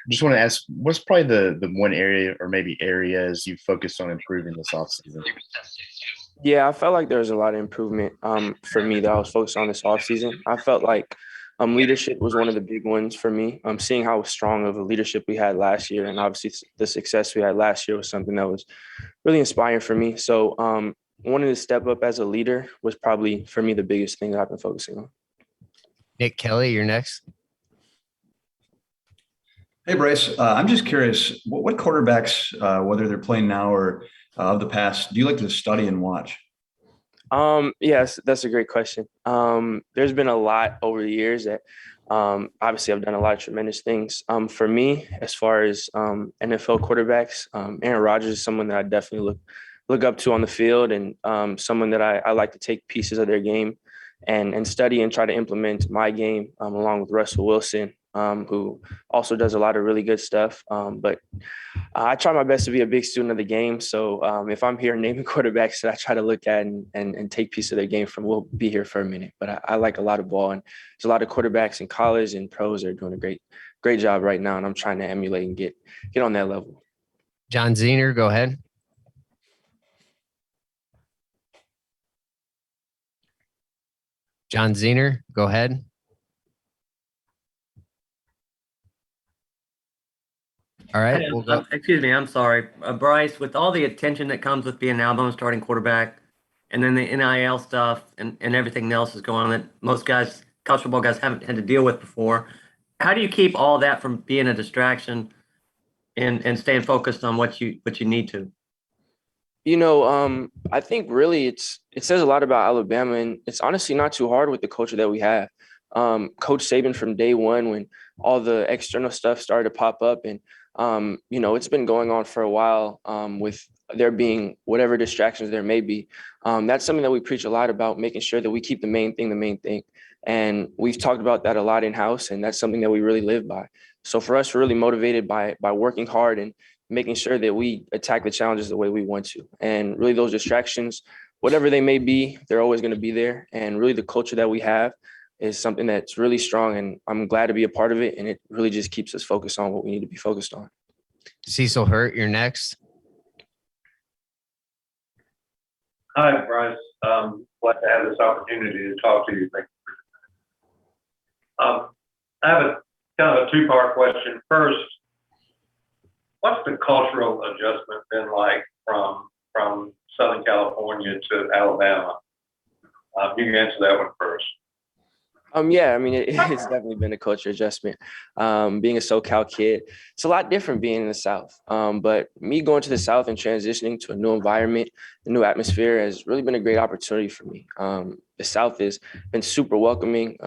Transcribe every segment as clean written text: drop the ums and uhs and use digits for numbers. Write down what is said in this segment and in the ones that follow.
just want to ask, what's probably the one area or maybe areas you focused on improving this offseason? Yeah, I felt like there was a lot of improvement for me that I was focused on this offseason. I felt like leadership was one of the big ones for me. Seeing how strong of a leadership we had last year, and obviously the success we had last year was something that was really inspiring for me. So wanting to step up as a leader was probably for me the biggest thing that I've been focusing on. Nick Kelly, you're next. Hey, Bryce. I'm just curious, what quarterbacks, whether they're playing now or of the past, do you like to study and watch? Yes, that's a great question. There's been a lot over the years that obviously I've done a lot of tremendous things. For me, as far as NFL quarterbacks, Aaron Rodgers is someone that I definitely look up to on the field, and someone that I like to take pieces of their game and study and try to implement my game along with Russell Wilson, who also does a lot of really good stuff. But I try my best to be a big student of the game. So if I'm here naming quarterbacks that I try to look at and take pieces of their game from, we'll be here for a minute. But I like a lot of ball, and there's a lot of quarterbacks in college and pros that are doing a great job right now. And I'm trying to emulate and get on that level. John Zener, go ahead. John Zener, go ahead. All right. We'll go. Excuse me. I'm sorry. Bryce, with all the attention that comes with being an Alabama starting quarterback and then the NIL stuff and everything else is going on that most guys, college football guys, haven't had to deal with before, how do you keep all that from being a distraction and staying focused on what you need to? I think really it says a lot about Alabama, and it's honestly not too hard with the culture that we have. Coach Saban from day one, when all the external stuff started to pop up, and it's been going on for a while with there being whatever distractions there may be. That's something that we preach a lot about, making sure that we keep the main thing. And we've talked about that a lot in-house, and that's something that we really live by. So for us, we're really motivated by working hard and making sure that we attack the challenges the way we want to. And really those distractions, whatever they may be, they're always going to be there. And really the culture that we have is something that's really strong, and I'm glad to be a part of it. And it really just keeps us focused on what we need to be focused on. Cecil Hurt, you're next. Hi, Bryce. Glad to have this opportunity to talk to you. Thank you. I have a kind of a two-part question. First, what's the cultural adjustment been like from Southern California to Alabama? You can answer that one first. Yeah, I mean, it's definitely been a culture adjustment. Being a SoCal kid, it's a lot different being in the South. But me going to the South and transitioning to a new environment, a new atmosphere has really been a great opportunity for me. The South has been super welcoming.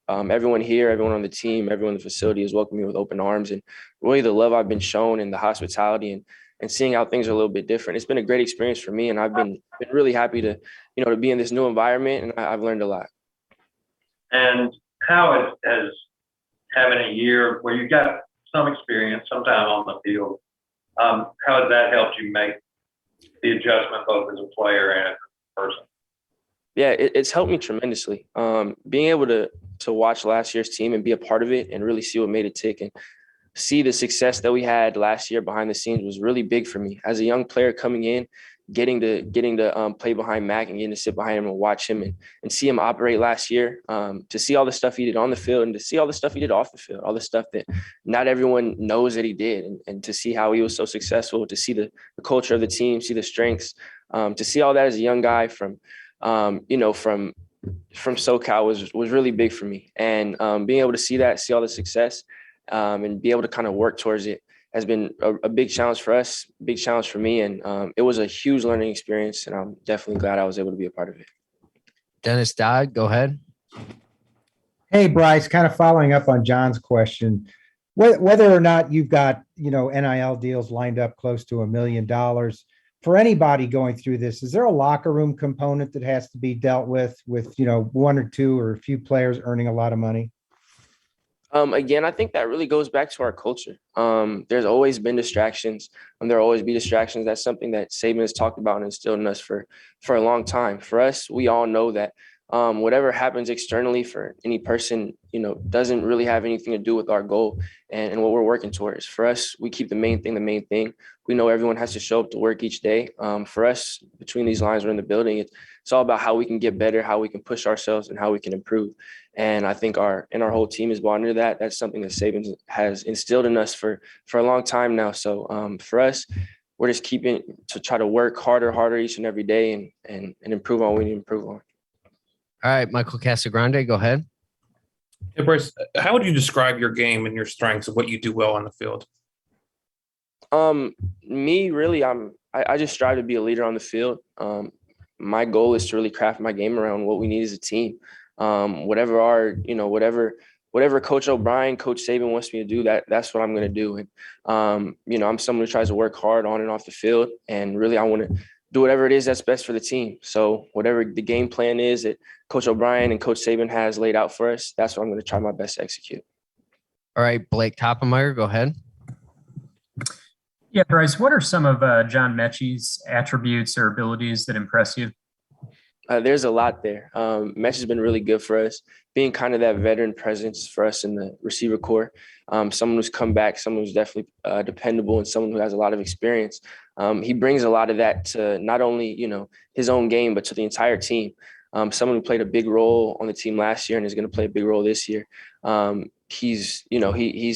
Everyone here, everyone on the team, everyone in the facility has welcomed me with open arms, and really the love I've been shown and the hospitality and seeing how things are a little bit different. It's been a great experience for me, and I've been really happy to be in this new environment, and I've learned a lot. And how has having a year where you got some experience, some time on the field, how has that helped you make the adjustment both as a player and as a person? Yeah, it's helped me tremendously. Being able to watch last year's team and be a part of it and really see what made it tick and see the success that we had last year behind the scenes was really big for me. As a young player coming in, getting to play behind Mac and getting to sit behind him and watch him and see him operate last year, to see all the stuff he did on the field and to see all the stuff he did off the field, all the stuff that not everyone knows that he did, and to see how he was so successful, to see the culture of the team, see the strengths, to see all that as a young guy from SoCal was really big for me. And being able to see all the success and be able to kind of work towards it has been a big challenge for us, big challenge for me. And it was a huge learning experience, and I'm definitely glad I was able to be a part of it. Dennis Dodd, go ahead. Hey, Bryce, kind of following up on John's question, whether or not you've got, NIL deals lined up close to $1 million, for anybody going through this, is there a locker room component that has to be dealt with, one or two or a few players earning a lot of money? Again, I think that really goes back to our culture. There's always been distractions, and there'll always be distractions. That's something that Saban has talked about and instilled in us for a long time. For us, we all know that whatever happens externally for any person, doesn't really have anything to do with our goal and what we're working towards. For us, we keep the main thing. We know everyone has to show up to work each day. For us, between these lines, we're in the building. It's all about how we can get better, how we can push ourselves, and how we can improve. And I think our whole team is bought into that. That's something that Saban has instilled in us for a long time now. So for us, we're just keeping to try to work harder each and every day and improve on what we need to improve on. All right, Michael Casagrande, go ahead. Hey, Bryce, how would you describe your game and your strengths of what you do well on the field? Me, really, I just strive to be a leader on the field. My goal is to really craft my game around what we need as a team. Whatever Coach O'Brien, Coach Saban wants me to do, that's what I'm going to do. And, I'm someone who tries to work hard on and off the field. And really, I want to do whatever it is that's best for the team. So whatever the game plan is that Coach O'Brien and Coach Saban has laid out for us, that's what I'm going to try my best to execute. All right, Blake Toppenmeyer, go ahead. Yeah, Bryce, what are some of John Metchie's attributes or abilities that impress you? There's a lot there. Metch has been really good for us, being kind of that veteran presence for us in the receiver corps. Someone who's come back, someone who's definitely dependable, and someone who has a lot of experience. He brings a lot of that to not only, his own game, but to the entire team. Someone who played a big role on the team last year and is going to play a big role this year. He's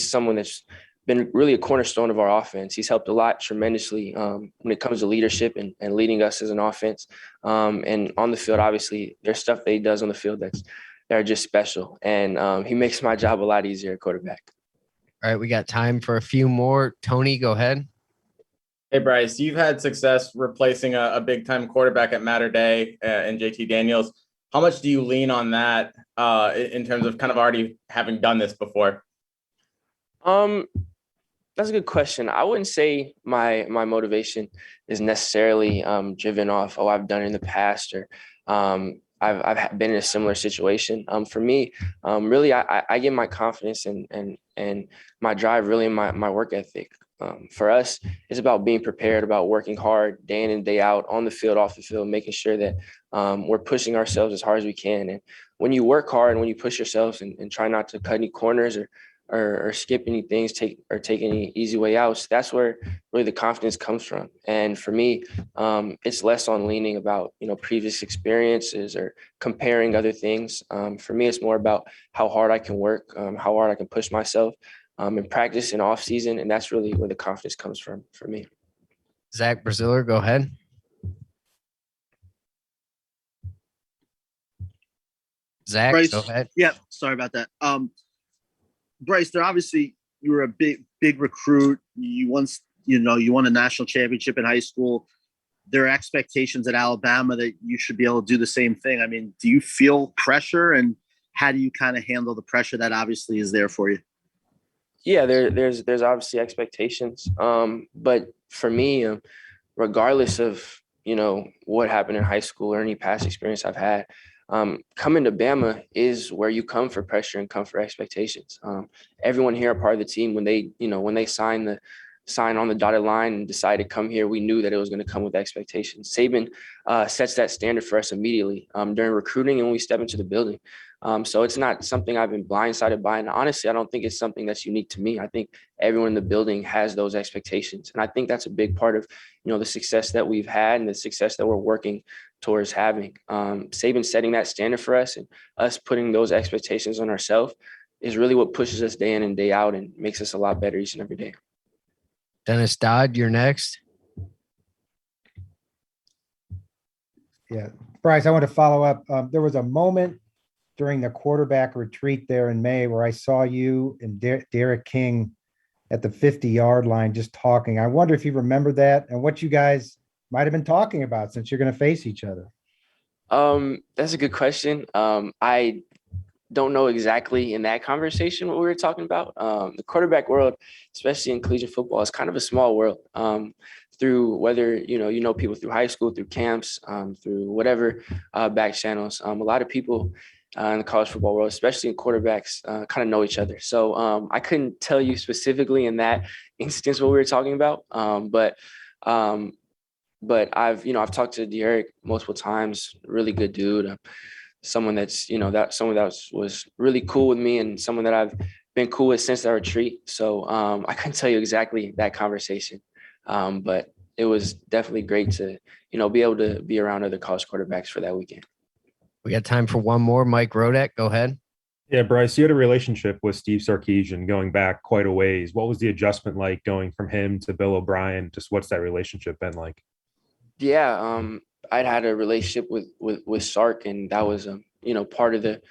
someone that's been really a cornerstone of our offense. He's helped a lot tremendously when it comes to leadership and leading us as an offense. And on the field, obviously, there's stuff that he does on the field that are just special. And he makes my job a lot easier at quarterback. All right, we got time for a few more. Tony, go ahead. Hey, Bryce, you've had success replacing a big-time quarterback at Matter Day and JT Daniels. How much do you lean on that in terms of kind of already having done this before? That's a good question. I wouldn't say my motivation is necessarily driven off, I've done it in the past, or I've been in a similar situation. For me, really, I get my confidence and my drive really in my work ethic. For us, it's about being prepared, about working hard day in and day out on the field, off the field, making sure that we're pushing ourselves as hard as we can. And when you work hard and when you push yourselves and try not to cut any corners or skip any things, take any easy way outs, that's where really the confidence comes from. And for me, it's less on leaning about, previous experiences or comparing other things. For me, it's more about how hard I can work, how hard I can push myself in practice and off season. And that's really where the confidence comes from for me. Zach Braziller, go ahead. Zach, Bryce, go ahead. Yeah, sorry about that. Bryce, you were a big recruit. You won a national championship in high school. There are expectations at Alabama that you should be able to do the same thing. I mean, do you feel pressure, and how do you kind of handle the pressure that obviously is there for you? Yeah, there's obviously expectations. But for me, regardless of, what happened in high school or any past experience I've had, coming to Bama is where you come for pressure and come for expectations. Everyone here are part of the team. When they sign on the dotted line and decide to come here, we knew that it was going to come with expectations. Saban sets that standard for us immediately during recruiting and when we step into the building. So it's not something I've been blindsided by. And honestly, I don't think it's something that's unique to me. I think everyone in the building has those expectations. And I think that's a big part of, the success that we've had and the success that we're working towards having. Saban setting that standard for us and us putting those expectations on ourselves is really what pushes us day in and day out and makes us a lot better each and every day. Dennis Dodd, you're next. Yeah. Bryce, I want to follow up. There was a moment during the quarterback retreat there in May where I saw you and Derek King at the 50-yard line just talking. I wonder if you remember that and what you guys might have been talking about since you're going to face each other. That's a good question. I don't know exactly in that conversation what we were talking about. The quarterback world, especially in collegiate football, is kind of a small world. Through whether, you know people through high school, through camps, through whatever back channels, a lot of people in the college football world, especially in quarterbacks, kind of know each other. So I couldn't tell you specifically in that instance what we were talking about. But I've talked to Derek multiple times, really good dude. someone that's, someone that was really cool with me and someone that I've been cool with since that retreat. So I couldn't tell you exactly that conversation, but it was definitely great to, be able to be around other college quarterbacks for that weekend. We got time for one more. Mike Rodek, go ahead. Yeah, Bryce, you had a relationship with Steve Sarkisian going back quite a ways. What was the adjustment like going from him to Bill O'Brien? Just what's that relationship been like? Yeah, I'd had a relationship with Sark, and that was, part of the.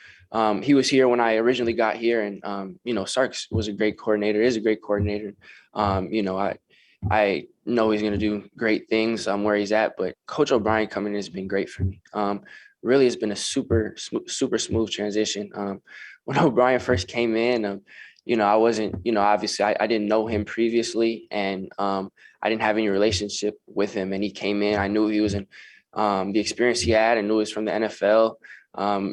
He was here when I originally got here, and Sark was a great coordinator. Is a great coordinator. I know he's going to do great things where he's at, but Coach O'Brien coming in has been great for me. Really has been a super smooth transition. When O'Brien first came in, I wasn't, obviously I didn't know him previously, and I didn't have any relationship with him. And he came in, I knew he was in the experience he had, and knew he was from the NFL,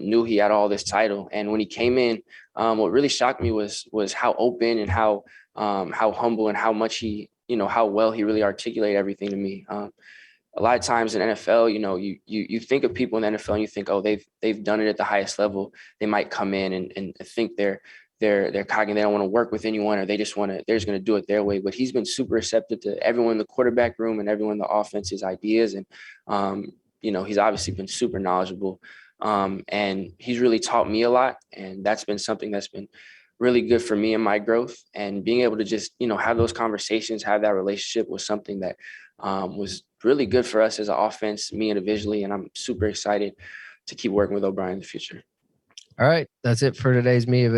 knew he had all this title. And when he came in, what really shocked me was how open and how humble and how much he, how well he really articulated everything to me. A lot of times in NFL, you think of people in the NFL and you think, oh, they've done it at the highest level. They might come in and think they're cocky. They don't want to work with anyone, or they're just going to do it their way. But he's been super receptive to everyone in the quarterback room and everyone in the offense's ideas. And, he's obviously been super knowledgeable. And he's really taught me a lot. And that's been something that's been really good for me and my growth. And being able to just, have those conversations, have that relationship was something that was really good for us as an offense, me individually. And I'm super excited to keep working with O'Brien in the future. All right. That's it for today's media.